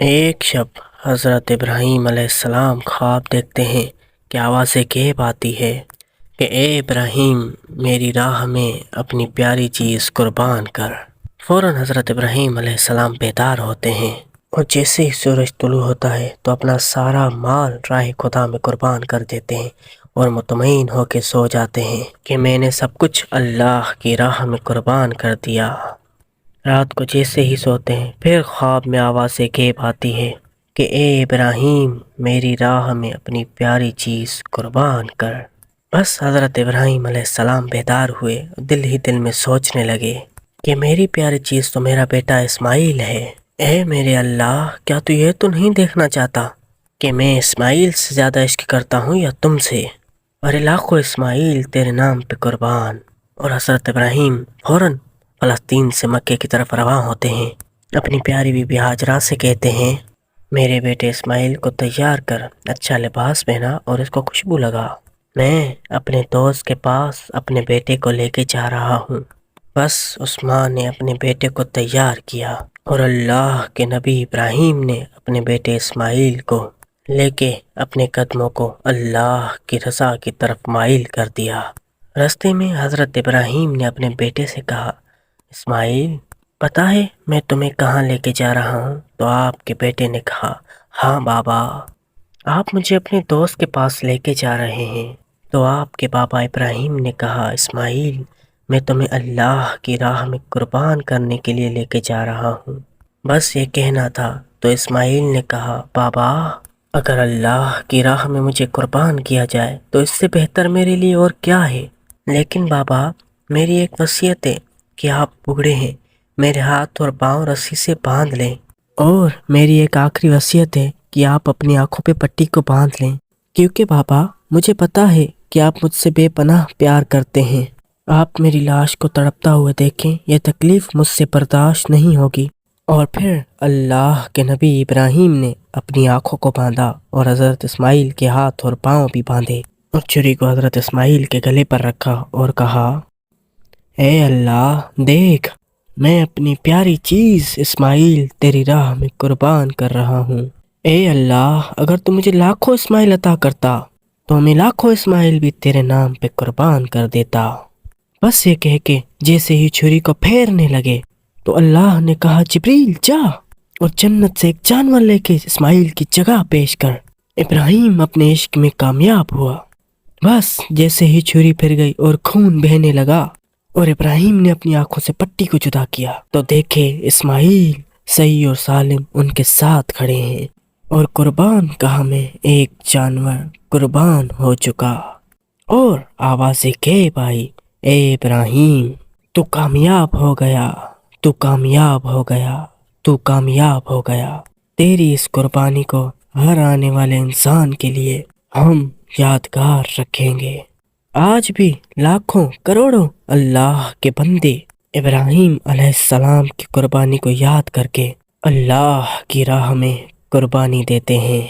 ایک شب حضرت ابراہیم علیہ السلام خواب دیکھتے ہیں کہ آواز غیب آتی ہے کہ اے ابراہیم میری راہ میں اپنی پیاری چیز قربان کر۔ فوراً حضرت ابراہیم علیہ السلام بیدار ہوتے ہیں اور جیسے ہی سورج طلوع ہوتا ہے تو اپنا سارا مال راہ خدا میں قربان کر دیتے ہیں اور مطمئن ہو کے سو جاتے ہیں کہ میں نے سب کچھ اللہ کی راہ میں قربان کر دیا۔ رات کو جیسے ہی سوتے ہیں پھر خواب میں آواز غیب آتی ہے کہ اے ابراہیم میری راہ میں اپنی پیاری چیز قربان کر۔ بس حضرت ابراہیم علیہ السلام بیدار ہوئے اور دل ہی دل میں سوچنے لگے کہ میری پیاری چیز تو میرا بیٹا اسماعیل ہے۔ اے میرے اللہ، کیا تو یہ تو نہیں دیکھنا چاہتا کہ میں اسماعیل سے زیادہ عشق کرتا ہوں یا تم سے؟ اور لاکھوں اسماعیل تیرے نام پہ قربان۔ اور حضرت ابراہیم فوراً فلسطین سے مکے کی طرف رواں ہوتے ہیں۔ اپنی پیاری بیوی ہاجرہ سے کہتے ہیں میرے بیٹے اسماعیل کو تیار کر، اچھا لباس پہنا اور اس کو خوشبو لگا، میں اپنے دوست کے پاس اپنے بیٹے کو لے کے جا رہا ہوں۔ بس عثمان نے اپنے بیٹے کو تیار کیا اور اللہ کے نبی ابراہیم نے اپنے بیٹے اسماعیل کو لے کے اپنے قدموں کو اللہ کی رضا کی طرف مائل کر دیا۔ راستے میں حضرت ابراہیم نے اپنے بیٹے سے کہا اسماعیل پتہ ہے میں تمہیں کہاں لے کے جا رہا ہوں؟ تو آپ کے بیٹے نے کہا ہاں بابا، آپ مجھے اپنے دوست کے پاس لے کے جا رہے ہیں۔ تو آپ کے بابا ابراہیم نے کہا اسماعیل میں تمہیں اللہ کی راہ میں قربان کرنے کے لیے لے کے جا رہا ہوں، بس یہ کہنا تھا۔ تو اسماعیل نے کہا بابا اگر اللہ کی راہ میں مجھے قربان کیا جائے تو اس سے بہتر میرے لیے اور کیا ہے، لیکن بابا میری ایک وصیت ہے کہ آپ بوڑھے ہیں، میرے ہاتھ اور پاؤں رسی سے باندھ لیں، اور میری ایک آخری وصیت ہے کہ آپ اپنی آنکھوں پہ پٹی کو باندھ لیں، کیونکہ بابا مجھے پتا ہے کہ آپ مجھ سے بے پناہ پیار کرتے ہیں۔ آپ میری لاش کو تڑپتا ہوا دیکھیں، یہ تکلیف مجھ سے برداشت نہیں ہوگی۔ اور پھر اللہ کے نبی ابراہیم نے اپنی آنکھوں کو باندھا اور حضرت اسماعیل کے ہاتھ اور پاؤں بھی باندھے اور چھری کو حضرت اسماعیل کے گلے پر رکھا اور کہا اے اللہ دیکھ، میں اپنی پیاری چیز اسماعیل تیری راہ میں قربان کر رہا ہوں۔ اے اللہ اگر تو مجھے لاکھوں اسماعیل عطا کرتا تو میں لاکھوں اسماعیل بھی تیرے نام پہ قربان کر دیتا۔ بس یہ کہہ کے جیسے ہی چھری کو پھیرنے لگے تو اللہ نے کہا جبریل جا اور جنت سے ایک جانور لے کے اسماعیل کی جگہ پیش کر۔ ابراہیم اپنے عشق میں کامیاب ہوا۔ بس جیسے ہی چھری پھر گئی اور خون بہنے لگا اور ابراہیم نے اپنی آنکھوں سے پٹی کو جدا کیا تو دیکھے اسماعیل صحیح اور سالم ان کے ساتھ کھڑے ہیں اور قربان گاہ میں ایک جانور قربان ہو چکا۔ اور آواز غیب آئی اے ابراہیم تو کامیاب ہو گیا، تو کامیاب ہو گیا، تو کامیاب ہو گیا۔ تیری اس قربانی کو ہر آنے والے انسان کے لیے ہم یادگار رکھیں گے۔ آج بھی لاکھوں کروڑوں اللہ کے بندے ابراہیم علیہ السلام کی قربانی کو یاد کر کے اللہ کی راہ میں قربانی دیتے ہیں۔